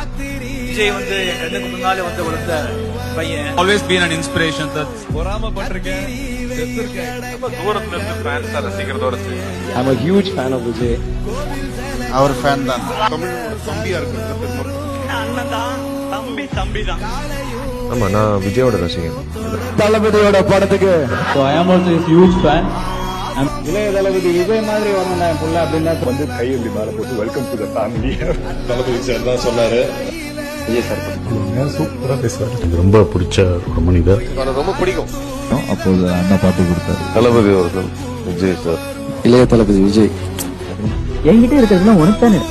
விஜய் வந்து என் கண்ணுக்கு முன்னாலே வந்து வளர்ந்த பையன். Always been an inspiration. பொறாமப்பட்டிருக்கேன், தூரத்துல இருந்து ஃபேன்ஸ் ரசிக்கிறதோட சரி. I'm a huge fan of Vijay. அவர் ஃபேன் தான். தமிழோட தம்பியா இருக்கிறது அண்ணன் தான், தம்பி தான். ஆமா, நான் விஜயோட ரசிகன். தளபதியோட படத்துக்கு So I am also a huge fan. இளைய தளபதி விஜய் மாதிரி வரணும் என் புள்ள அப்படின்னா வந்து கையெழுதி மேல போட்டு welcome to the family. Thalapathy sir தான் சொன்னாரு. விஜய் சார் சூப்பரா பேசுவார். எனக்கு ரொம்ப பிடிச்ச ஒரு மனிதர். எனக்கு ரொம்ப பிடிக்கும். அப்போது அண்ணா பாட்டு கொடுத்தாரு. தளபதி அவர்கள் விஜய் சார். இளைய தளபதி விஜய் என்கிட்ட இருக்கிறதுலாம் உனக்கு தானே.